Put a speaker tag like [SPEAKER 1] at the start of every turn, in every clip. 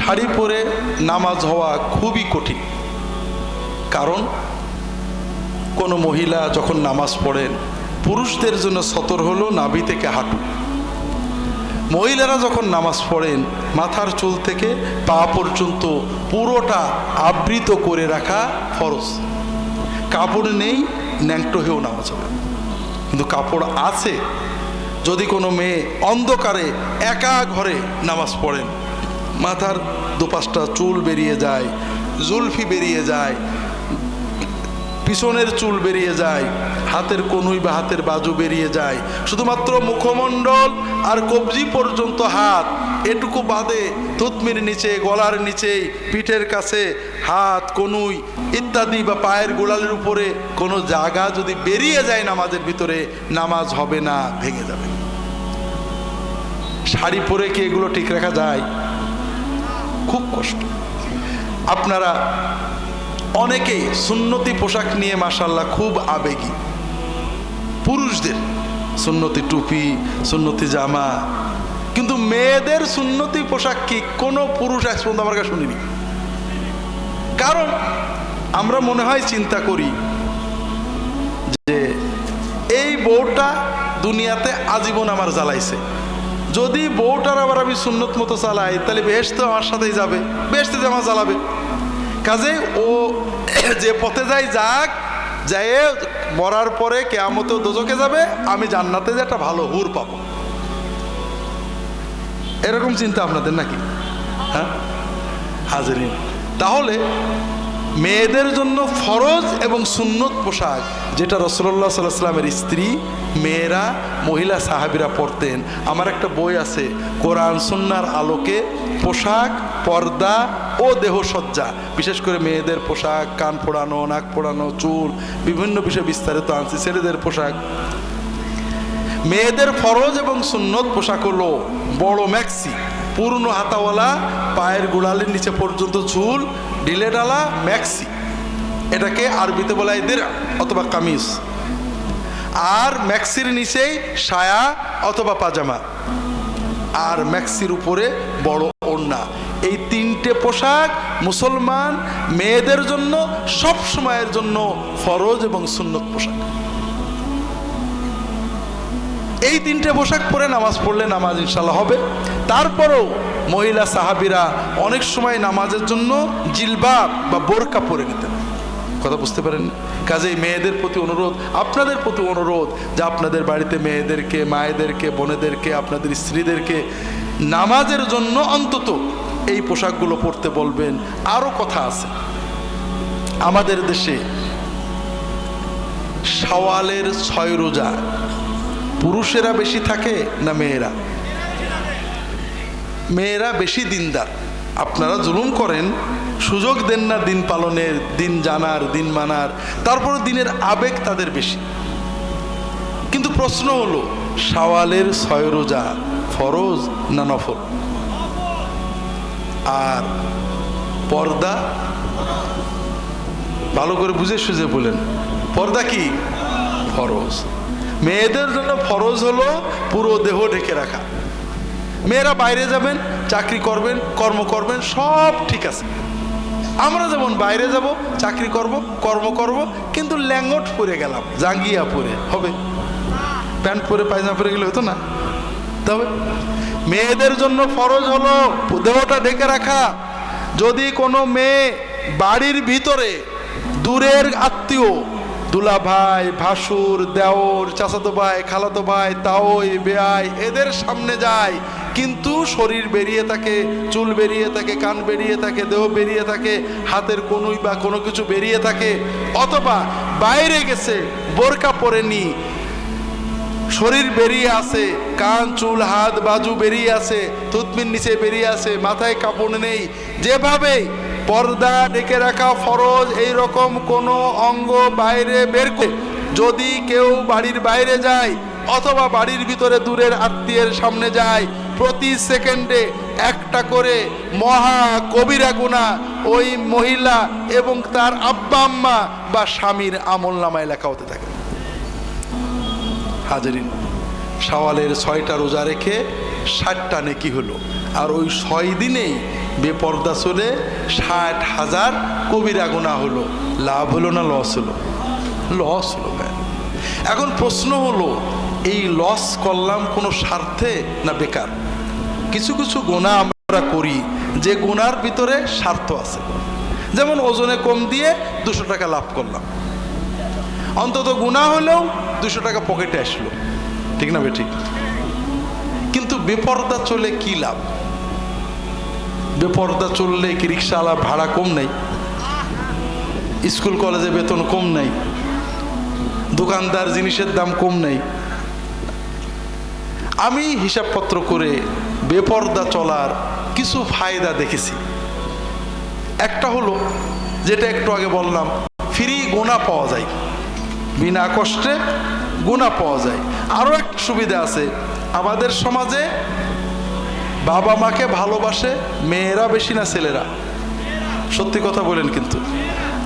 [SPEAKER 1] শাড়ি পরে নামাজ হওয়া খুবই কঠিন। কারণ কোনো মহিলা যখন নামাজ পড়েন, পুরুষদের জন্য সতর হলো নাভি থেকে হাঁটু। মহিলারা যখন নামাজ পড়েন, মাথার চুল থেকে পা পর্যন্ত পুরোটা আবৃত করে রাখা ফরজ। কাপড় নেই, ন্যাংটো হয়েও নামাজ হবে। কিন্তু কাপড় আছে, যদি কোনো মেয়ে অন্ধকারে একা ঘরে নামাজ পড়েন, মাথার দুপাশটা চুল বেরিয়ে যায়, জুলফি বেরিয়ে যায়, পিছনের চুল বেরিয়ে যায়, হাতের কনুই বা হাতের বাজু বেরিয়ে যায়, শুধুমাত্র মুখমণ্ডল আর কবজি পর্যন্ত হাত, এটুকু বাদে থুতনির নিচে, গলার নিচে, পিঠের কাছে হাত, কনুই ইত্যাদি বা পায়ের গোড়ালির উপরে কোনো জায়গা যদি বেরিয়ে যায় নামাজের ভিতরে, নামাজ হবে না, ভেঙে যাবে। শাড়ি পরে কি এগুলো ঠিক রাখা যায়? খুব কষ্ট। আপনারা অনেকেই সুন্নতি পোশাক নিয়ে মাশাআল্লাহ খুব আবেগী। পুরুষদের সুন্নতি টুপি, সুন্নতি জামা, কিন্তু মেয়েদের সুন্নতি পোশাক কি কোনো পুরুষ আজ পর্যন্ত আমার কাছে শুনিনি। কারণ আমরা মনে হয় চিন্তা করি যে এই বউটা দুনিয়াতে আজীবন আমার জ্বালাইছে, যদি বউটার আবার আমি সুন্নত মতো চালাই তাহলে বেহেশতে আমার সাথেই যাবে, বেহেশতে জামা জ্বালাবে। কাজে ও যে পথে যায় যাক, যায় মরার পরে কিয়ামতেও দোজখে যাবে, আমি জান্নাতে যে একটা ভালো হুর পাবো। এরকম চিন্তা আপনাদের নাকি? হ্যাঁ হাজরিন, তাহলে মেয়েদের জন্য ফরজ এবং সুন্নত পোশাক, যেটা রাসূলুল্লাহ সাল্লাল্লাহু আলাইহি ওয়াসাল্লামের স্ত্রী, মেয়েরা, মহিলা সাহাবীরা পরতেন। আমার একটা বই আছে, কোরআন সুন্নাহর আলোকে পোশাক, পর্দা ও দেহসজ্জা, বিশেষ করে মেয়েদের পোশাক, কান ফোড়ানো, নাক ফোড়ানো, চুল, বিভিন্ন বিষয়ে বিস্তারিত আনছি। ছেলেদের পোশাক, মেয়েদের ফরজ এবং সুন্নত পোশাক হলো বড় ম্যাক্সি, পূর্ণ হাতাওয়ালা, পায়ের গোড়ালির নিচে পর্যন্ত চুল, ঢিলে ডালা ম্যাক্সি। এটাকে আরবিতে বলা হয় দিরআ অথবা কামিজ। আর ম্যাক্সির নিচেই সায়া অথবা পাজামা, আর ম্যাক্সির উপরে বড় ওড়না। এই তিনটে পোশাক মুসলমান মেয়েদের জন্য সব সময়ের জন্য ফরজ এবং সুন্নত পোশাক। এই তিনটে পোশাক পরে নামাজ পড়লে নামাজ ইনশাল্লাহ হবে। তারপরেও মহিলা সাহাবীরা অনেক সময় নামাজের জন্য জিলবাব বা বোরকা পরে নিতেন। কথা বুঝতে পারেন? কাজেই মেয়েদের প্রতি অনুরোধ, আপনাদের প্রতি অনুরোধ যে আপনাদের বাড়িতে মেয়েদেরকে, মায়েদেরকে, বোনেদেরকে, আপনাদের স্ত্রীদেরকে নামাজের জন্য অন্তত এই পোশাকগুলো পরতে বলবেন। আরও কথা আছে, আমাদের দেশে শাওয়ালের 6 রোজা পুরুষেরা বেশি থাকে না মেয়েরা? মেয়েরা বেশি দিনদার। আপনারা জুলুম করেন, সুযোগ দেন না দিন পালনের, দিন জানার, দিন মানার, তারপরে দিনের আবেগ তাদের বেশি। কিন্তু প্রশ্ন হলো, শাওয়ালের 6 রোজা ফরজ না নফল? আর পর্দা, ভালো করে বুঝে সুঝে বলেন, পর্দা কি? ফরজ। মেয়েদের জন্য ফরজ হলো পুরো দেহ ঢেকে রাখা। মেয়েরা বাইরে যাবেন, চাকরি করবেন, কর্ম করবেন, সব ঠিক আছে। আমরা যেমন বাইরে যাব, চাকরি করব, কর্ম করব, কিন্তু ল্যাঙ্গট পরে গেলাম, জাঙ্গিয়া পরে হবে? প্যান্ট পরে পায়জামা পরে গেলে হতো না? তবে মেয়েদের জন্য ফরজ হলো দেহটা ঢেকে রাখা। যদি কোনো মেয়ে বাড়ির ভিতরে দূরের আত্মীয়, দুলা ভাই, ভাসুর, দেওর, চাচাতো ভাই, খালাতো ভাই, তাওই, বেয়াই, এদের সামনে যায়, কিন্তু শরীর বেরিয়ে থাকে, চুল বেরিয়ে থাকে, কান বেরিয়ে থাকে, দেহ বেরিয়ে থাকে, হাতের কনুই বা কোনো কিছু বেরিয়ে থাকে, অথবা বাইরে গেছে বোরকা পরেনি, শরীর বেরিয়ে আছে, কান, চুল, হাত, বাজু বেরিয়ে আছে, থুতনির নিচে বেরিয়ে আছে, মাথায় কাপড় নেই, যেভাবে পর্দা ঢেকে রাখা ফরজ, এই রকম কোনো অঙ্গ বাইরে বের করে যদি কেউ বাড়ির বাইরে যায় অথবা বাড়ির ভিতরে দূরের আত্মীয়ের সামনে যায়, প্রতি সেকেন্ডে একটা করে মহা কবিরা গুনাহ ওই মহিলা এবং তার আব্বা আম্মা বা স্বামীর আমলনামায় লেখা হতে থাকে। হাজরিন, শাওয়ালের 6টা রোজা রেখে 60টা নেকি হলো। আর ওই 6 দিনেই বেপর্দা চলে 60,000 কবিরা গুনাহ হলো, লাভ হলো না লস হলো? লস হলো। এখন প্রশ্ন হলো, এই লস করলাম কোনো স্বার্থে না বেকার? কিছু কিছু গুনাহ আমরা করি যে গুনার ভিতরে স্বার্থ আছে। যেমন ওজনে কম দিয়ে 200 টাকা লাভ করলাম, অন্তত গুনাহ হলেও 200 টাকা পকেটে আসলো, ঠিক না বেঠিক? কিন্তু বেপর্দা চলে কি লাভ? বেপর্দা চললে কি রিক্সাওয়ালা ভাড়া কম নেই? স্কুল কলেজে বেতন কম নেই? দোকানদার জিনিসের দাম কম নেই? আমি হিসাবপত্র করে বেপর্দা চলার কিছু ফায়দা দেখেছি। একটা হলো, যেটা একটু আগে বললাম, ফ্রি গুনাহ পাওয়া যায়, বিনা কষ্টে গুনাহ পাওয়া যায়। আরও একটা সুবিধা আছে, আমাদের সমাজে বাবা মাকে ভালোবাসে মেয়েরা বেশি না ছেলেরা? সত্যি কথা বলেন, কিন্তু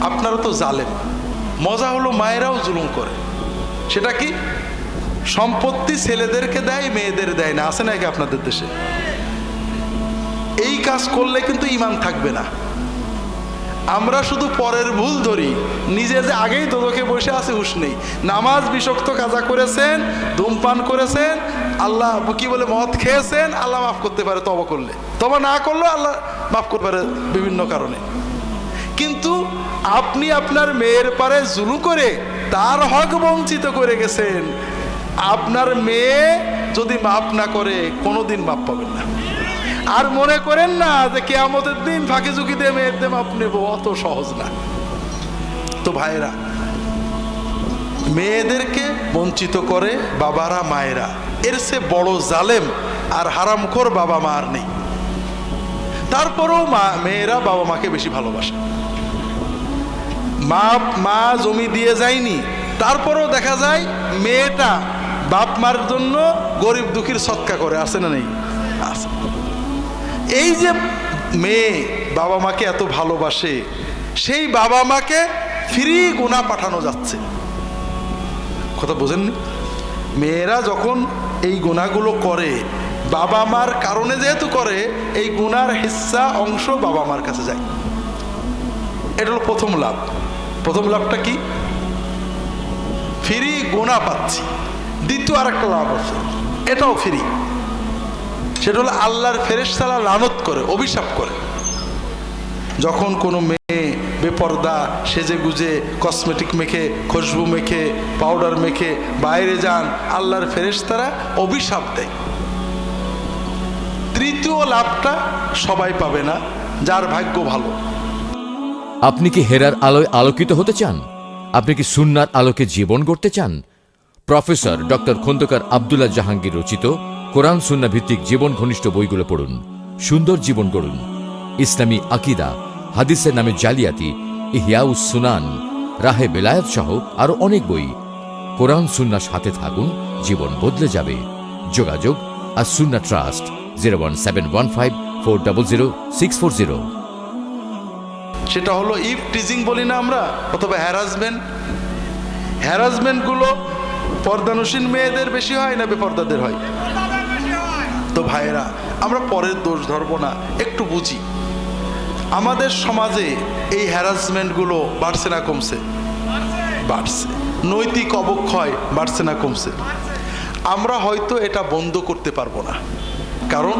[SPEAKER 1] আপনারা তো জালেম। মজা হলো মায়েরাও জুলুম করে। সেটা কি? সম্পত্তি ছেলেদেরকে দেয়, মেয়েদের দেয় না। আছে নাকি আপনাদের দেশে? এই কাজ করলে কিন্তু ঈমান থাকবে না। আমরা শুধু পরের ভুল ধরি, নিজে যে আগেই দোজখে বসে আছে হুঁশ নেই। নামাজ বিশক্ত কাজা করেছেন, ধূমপান করেছেন, আল্লাহ কি বলে মদ খেয়েছেন, আল্লাহ মাফ করতে পারে তওবা করলে। তওবা না করলেও আল্লাহ মাফ করতে পারে বিভিন্ন কারণে। কিন্তু আপনি আপনার মেয়ের পারে জুলুম করে তার হক বঞ্চিত করে গেছেন। আপনার মেয়ে যদি মাফ না করে কোনোদিন মাফ পাবেন না। আর মনে করেন না যে কিয়ামতের দিন ফাঁকি ঝুঁকি দিয়ে মেয়েদের মাপ নেব, অত সহজ না। তো ভাইরা, মেয়েদেরকে বঞ্চিত করে বাবারা মায়েরা, এর সে বড় জালেম আর হারামখোর বাবা মা আর নেই। তারপরেও মেয়েরা বাবা মাকে বেশি ভালোবাসে। মা জমি দিয়ে যায়নি, তারপরেও দেখা যায় মেয়েটা বাপ মার জন্য গরিব দুঃখীর সৎকা করে। আছে না নেই? আছে। এই যে মেয়ে বাবা মাকে এত ভালোবাসে, সেই বাবা মাকে ফ্রি গুনাহ পাঠানো যাচ্ছে। কথা বোঝেননি? মেয়েরা যখন এই গুনাহগুলো করে, বাবা মার কারণে যেহেতু করে, এই গুনার হিস্সা অংশ বাবা মার কাছে যায়। এটা হলো প্রথম লাভ। প্রথম লাভটা কি? ফ্রি গুনাহ পাচ্ছি। দ্বিতীয় আরেকটা লাভ আছে, এটাও ফ্রি। সেটা হলো আল্লাহর ফেরেশতারা লানত করে, অভিশাপ করে। যখন কোনো মেয়ে বেপর্দা সেজে গুজে কসমেটিক মেখে, খুশবু মেখে, পাউডার মেখে বাইরে যান, আল্লাহর ফেরেশতারা অভিশাপ দেয়। তৃতীয় লাভটা সবাই পাবে না, যার ভাগ্য ভালো।
[SPEAKER 2] আপনি কি হেরার আলোয় আলোকিত হতে চান? আপনি কি সুন্নার আলোকে জীবন গড়তে চান? প্রফেসর ডক্টর খন্দকার আব্দুল্লাহ জাহাঙ্গীর রচিত কোরআন সুন্না ভিত্তিক জীবন ঘনিষ্ঠ বইগুলো পড়ুন, সুন্দর জীবন গড়ুন। ইসলামী আকিদা, হাদিসের নামে জালিয়াতি, ইহয়াউস সুনান, রাহে বেলায়েত সহ আরো অনেক বই। কোরআন সুন্নার সাথে থাকুন, জীবন বদলে যাবে। যোগাযোগ আর সুন্না ট্রাস্ট 01715400640।
[SPEAKER 1] সেটা হলো ইফ টিজিং বলি না আমরা, অথবা হ্যারাসমেন্টগুলো পর্দানুসীন মেয়েদের বেশি হয় না বেপর্দাদের হয়? তো ভাইরা, আমরা পরের দোষ ধরবো না, একটু বুঝি। আমাদের সমাজে এই হ্যারাসমেন্টগুলো বাড়ছে না কমছে? বাড়ছে। নৈতিক অবক্ষয় বাড়ছে না কমছে? আমরা হয়তো এটা বন্ধ করতে পারবো না, কারণ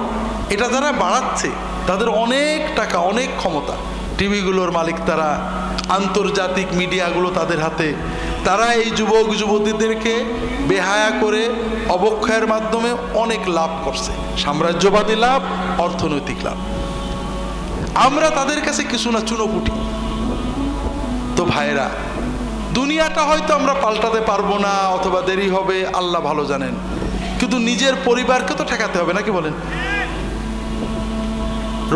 [SPEAKER 1] এটা যারা বাড়াচ্ছে তাদের অনেক টাকা, অনেক ক্ষমতা। টিভিগুলোর মালিক তারা, আন্তর্জাতিক মিডিয়াগুলো তাদের হাতে। তারা এই যুবক যুবতীদেরকে বেহায়া করে অবক্ষয়ের মাধ্যমে অনেক লাভ করছে, সাম্রাজ্যবাদী লাভ, অর্থনৈতিক লাভ। আমরা তাদের কাছে কিছু না চুনোপুটি। তো ভাইরা, দুনিয়াটা হয়তো আমরা পাল্টাতে পারবো না, অথবা দেরি হবে, আল্লাহ ভালো জানেন। কিন্তু নিজের পরিবারকে তো ঠেকাতে হবে, নাকি বলেন?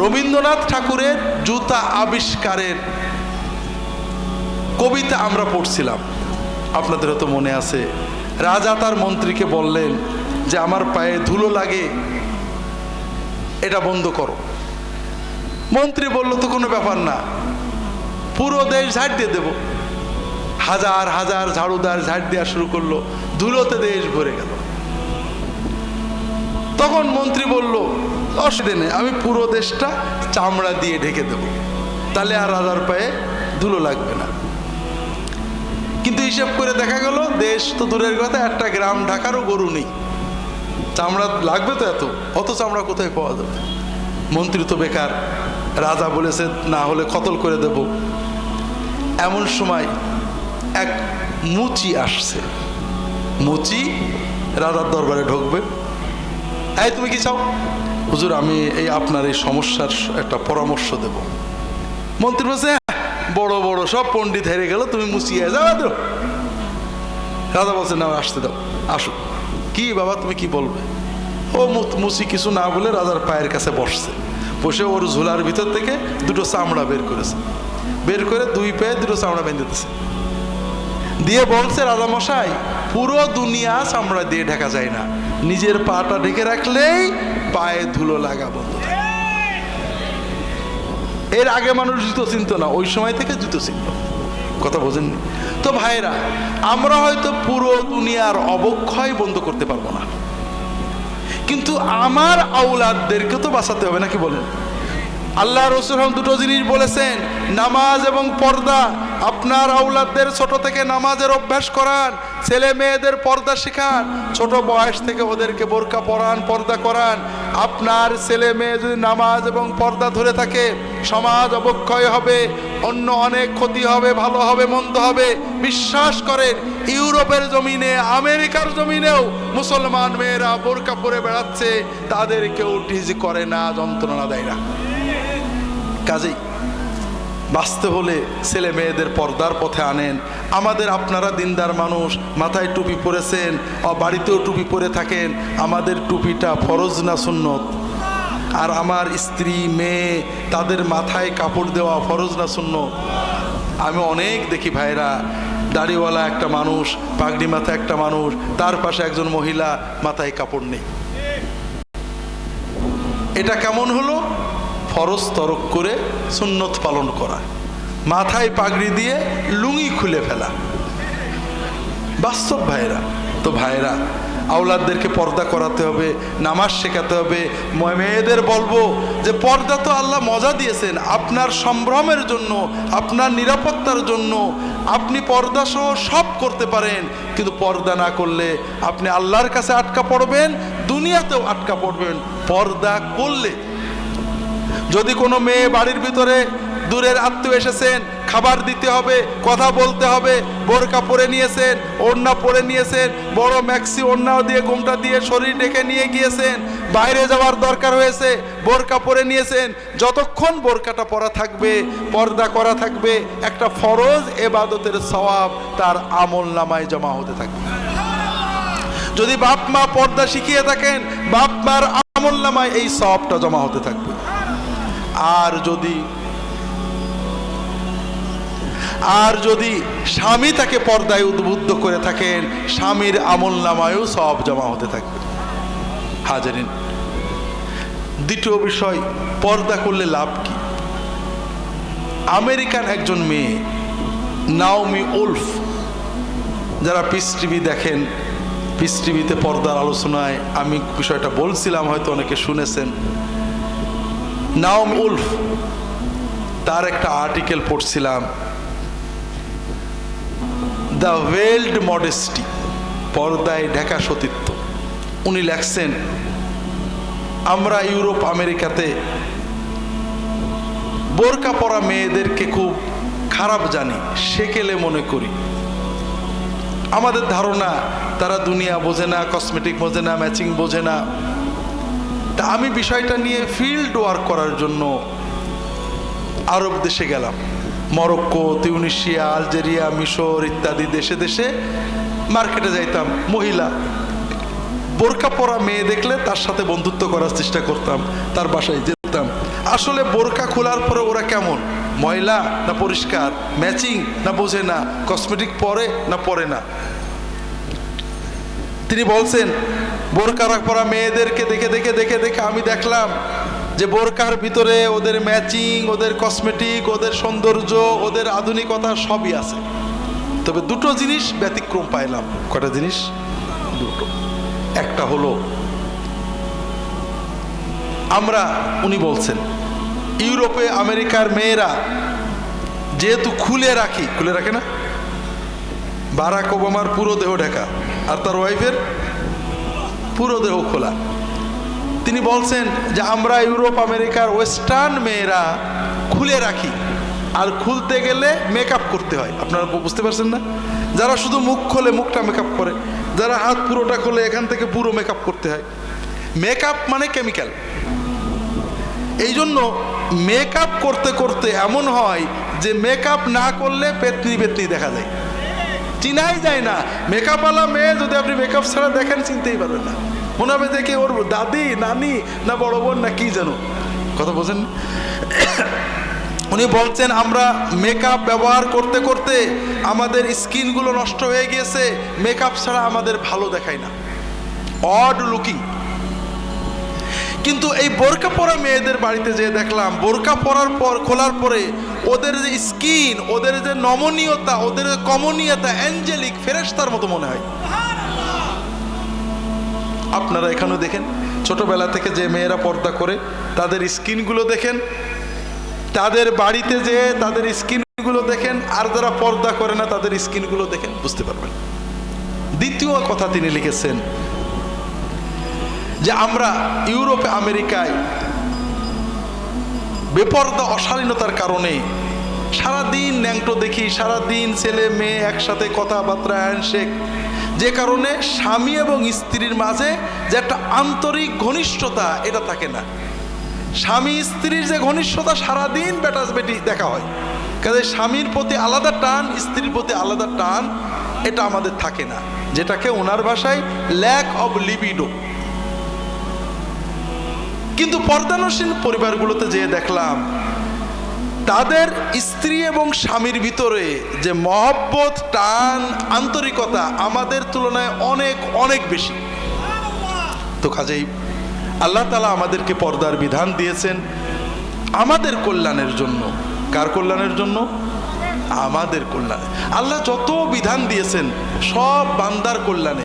[SPEAKER 1] রবীন্দ্রনাথ ঠাকুরের জুতা আবিষ্কারের কবিতা আমরা পড়ছিলাম, আপনাদের হয়তো মনে আছে। রাজা তার মন্ত্রীকে বললেন যে আমার পায়ে ধুলো লাগে, এটা বন্ধ করো। মন্ত্রী বলল তো কোনো ব্যাপার না, পুরো দেশ ঝাড় দিয়ে দেব। হাজার হাজার ঝাড়ুদার ঝাড় দেওয়া শুরু করলো, ধুলোতে দেশ ভরে গেল। তখন মন্ত্রী বলল অসুবিধে নেই, আমি পুরো দেশটা চামড়া দিয়ে ঢেকে দেব, তাহলে আর রাজার পায়ে ধুলো লাগবে না। কিন্তু হিসাব করে দেখা গেল দেশ তো দূরের কথা, একটা গ্রাম ঢাকারও গরু নেই, চামড়া লাগবে তো অত চামড়া কোথায় পাওয়া যাবে? মন্ত্রী তো বেকার, রাজা বলেছে না হলে কতল করে দেব। এমন সময় এক মুচি আসছে, মুচি রাজার দরবারে ঢুকবে। এই তুমি কি চাও? হুজুর আমি এই আপনার এই সমস্যার একটা পরামর্শ দেব। মন্ত্রী বলছে বড় বড় সব পণ্ডিত হেরে গেল, তুমি মুচিয়ে যাও তো। রাজা বলছে না আসতে দাও, আসো। কি বাবা তুমি কি বলবে? ও মুচি কিছু না বলে রাজার পায়ের কাছে বসছে, বসে ওর ঝোলার ভিতর থেকে দুটো চামড়া বের করেছে, বের করে দুই পায়ে দুটো চামড়া বেঁধে দিতেছে, দিয়ে বলছে রাজা মশাই পুরো দুনিয়া চামড়া দিয়ে ঢাকা যায় না, নিজের পাটা ঢেকে রাখলেই পায়ে ধুলো লাগা বন্ধ থাকে। এর আগে মানুষ জুতো চিনত না, ওই সময় থেকে জুতো চিনত। কথা বোঝেননি তো ভাইরা? আমরা হয়তো পুরো দুনিয়ার অবক্ষয় বন্ধ করতে পারবো না, কিন্তু আমার আওলাদদেরকে তো বাঁচাতে হবে নাকি বলেন? আল্লাহ রাসূল দুটো জিনিস বলেছেন, নামাজ এবং পর্দা। আপনার আওলাদদের ছোট থেকে নামাজের অভ্যাস করান, ছেলে মেয়েদের পর্দা শেখান, ছোট বয়স থেকে ওদেরকে বোরকা পরান, পর্দা করান। আপনার ছেলে মেয়ে যদি নামাজ এবং পর্দা ধরে থাকে, সমাজ অবক্ষয় হবে, অন্য অনেক ক্ষতি হবে, ভালো হবে মন্দ হবে। বিশ্বাস করেন ইউরোপের জমিনে, আমেরিকার জমিনেও মুসলমান মেয়েরা বোরকা পরে বেড়াচ্ছে, তাদের কেউ টিজ করে না, যন্ত্রণা দেয় না। কাজেই বাঁচতে হলে ছেলে মেয়েদের পর্দার পথে আনেন। আমাদের আপনারা দিনদার মানুষ, মাথায় টুপি পরেছেন, বাড়িতেও টুপি পরে থাকেন, আমাদের টুপিটা ফরজ না সুন্নত? আর আমার স্ত্রী মেয়ে তাদের মাথায় কাপড় দেওয়া ফরজ না সুন্নত? আমি অনেক দেখি ভাইরা, দাড়িওয়ালা একটা মানুষ, পাগড়ি মাথায় একটা মানুষ, তার পাশে একজন মহিলা মাথায় কাপড় নেই। এটা কেমন হলো? ফরজ তরক করে সুন্নত পালন করা, মাথায় পাগড়ি দিয়ে লুঙ্গি খুলে ফেলা। বাস্তব ভাইরা। তো ভাইরা আওলাদদেরকে পর্দা করাতে হবে, নামাজ শেখাতে হবে। মেয়েদের বলবো যে পর্দা তো আল্লাহ মজা দিয়েছেন আপনার সম্ভ্রমের জন্য, আপনার নিরাপত্তার জন্য। আপনি পর্দা সহ সব করতে পারেন, কিন্তু পর্দা না করলে আপনি আল্লাহর কাছে আটকা পড়বেন, দুনিয়াতেও আটকা পড়বেন। পর্দা করলে যদি কোনো মেয়ে বাড়ির ভিতরে দূরের আত্মীয় এসেছেন, খাবার দিতে হবে, কথা বলতে হবে, বোরকা পরে নিয়েছেন, ওড়না পরে নিয়েছেন, বড় ম্যাক্সি ওড়না দিয়ে গোমটা দিয়ে শরীর ডেকে নিয়ে গিয়েছেন, বাইরে যাওয়ার দরকার হয়েছে, বোরকা পরে নিয়েছেন, যতক্ষণ বোরকাটা পরা থাকবে, পর্দা করা থাকবে, একটা ফরজ ইবাদতের সওয়াব তার আমল নামায় জমা হতে থাকবে। যদি বাপ মা পর্দা শিখিয়ে থাকেন, বাপ মার আমল নামায় এই সওয়াবটা জমা হতে থাকবে। আর যদি স্বামী তাকে পর্দায় উদ্বুদ্ধ করে থাকেন, স্বামীর আমল নামায়ও সওয়াব জমা হতে থাকবে। হাজারিন, দ্বিতীয় বিষয়, পর্দা করলে লাভ কি? আমেরিকান একজন মেয়ে নাওমি ওলফ, যারা পিস টিভি দেখেন, পিস টিভিতে পর্দার আলোচনায় আমি বিষয়টা বলছিলাম, হয়তো অনেকে শুনেছেন। নাওমি ওলফ, তার একটা আর্টিকেল পড়ছিলাম, দ্য ওয়েল্ড মডেস্টি, পর্দায় ঢাকা সতীত্ব। উনি লেখছেন, আমরা ইউরোপ আমেরিকাতে বোরকা পরা মেয়েদেরকে খুব খারাপ জানি, সেকেলে মনে করি। আমাদের ধারণা তারা দুনিয়া বোঝে না, কসমেটিক বোঝে না, ম্যাচিং বোঝে না। তা আমি বিষয়টা নিয়ে ফিল্ড ওয়ার্ক করার জন্য আরব দেশে গেলাম, মরক্কো, তিউনিসিয়া, আলজেরিয়া, মিশর ইত্যাদি দেশে দেশে মার্কেটে যাইতাম। মহিলা বোরকা পরা মেয়ে দেখলে তার সাথে বন্ধুত্ব করার চেষ্টা করতাম, তার বাসায় যেতাম। আসলে বোরকা খোলার পরে ওরা কেমন, ময়লা না পরিষ্কার, ম্যাচিং না বোঝে না, কসমেটিক পরে না পরে না। তিনি বলছেন, বোরকা পরা মেয়েদেরকে দেখে দেখে দেখে দেখে আমি দেখলাম যে বোরকার ভিতরে ওদের ম্যাচিং, ওদের কসমেটিক, ওদের সৌন্দর্য, ওদের আধুনিকতা সবই আছে। তবে দুটো জিনিস ব্যতিক্রম পাইলাম। কটা জিনিস? দুটো। একটা হলো উনি বলছেন ইউরোপে আমেরিকার মেয়েরা যেহেতু খুলে রাখে না, বারাক ওবামার পুরো দেহ ঢাকা আর তার ওয়াইফের পুরো দেহ খোলা। তিনি বলছেন যে আমরা ইউরোপ আমেরিকার ওয়েস্টার্ন মেয়েরা খুলে রাখি, আর খুলতে গেলে মেকআপ করতে হয়। আপনারা বুঝতে পারছেন না? যারা শুধু মুখ খোলে মুখটা মেকআপ করে, যারা হাত পুরোটা খোলে এখান থেকে পুরো মেকআপ করতে হয়। মেকআপ মানে কেমিক্যাল। এই জন্য মেকআপ করতে করতে এমন হয় যে মেকআপ না করলে পেতনি পেতনি দেখা যায়, চিনাই যায় না। মেকআপওয়ালা মেয়ে যদি আপনি মেকআপ ছাড়া দেখেন চিনতেই পারবেন না, মনে হবে দেখে ওর দাদি নানি না বড় বোন না কি যেন। কথা বোঝেন? উনি বলছেন আমরা মেকআপ ব্যবহার করতে করতে আমাদের স্কিনগুলো নষ্ট হয়ে গিয়েছে, মেকআপ ছাড়া আমাদের ভালো দেখায় না, অড লুকিং। কিন্তু এই বোরকা পরা মেয়েদের বাড়িতে যেয়ে দেখলাম বোরকা পরার পর খোলার পরে ওদের যে স্কিন, ওদের যে নমনীয়তা, ওদের যে কমনীয়তা অ্যাঞ্জেলিক ফেরেশতার মতো মনে হয়। আপনারা এখানেও দেখেন ছোটবেলা থেকে যে মেয়েরা পর্দা করে তাদের স্কিনগুলো দেখেন, তাদের বাড়িতে যে তাদের স্কিনগুলো দেখেন, আর যারা পর্দা করে না তাদের স্কিনগুলো দেখেন, বুঝতে পারবেন। দ্বিতীয় কথা তিনি লিখেছেন যে আমরা ইউরোপে আমেরিকায় বেপর্দা অশালীনতার কারণে সারাদিন ন্যাংটো দেখি, সারাদিন ছেলে মেয়ে একসাথে কথাবার্তা হ্যান্ডশেক, যে কারণে স্বামী এবং স্ত্রীর মাঝে যে একটা আন্তরিক ঘনিষ্ঠতা এটা থাকে না। স্বামী স্ত্রীর যে ঘনিষ্ঠতা সারাদিন বেটাস বেটি দেখা হয়, কাজে স্বামীর প্রতি আলাদা টান, স্ত্রীর প্রতি আলাদা টান এটা আমাদের থাকে না, যেটাকে ওনার ভাষায় ল্যাক অব লিবিডো। কিন্তু পর্দানসীন পরিবারগুলোতে যেয়ে দেখলাম তাদের স্ত্রী এবং স্বামীর ভিতরে যে মহব্বত, টান, আন্তরিকতা আমাদের তুলনায় অনেক অনেক বেশি। তো কাজেই আল্লাহ তাআলা আমাদেরকে পর্দার বিধান দিয়েছেন আমাদের কল্যাণের জন্য। কার কল্যাণের জন্য? আমাদের কল্যাণে। আল্লাহ যত বিধান দিয়েছেন সব বান্দার কল্যাণে।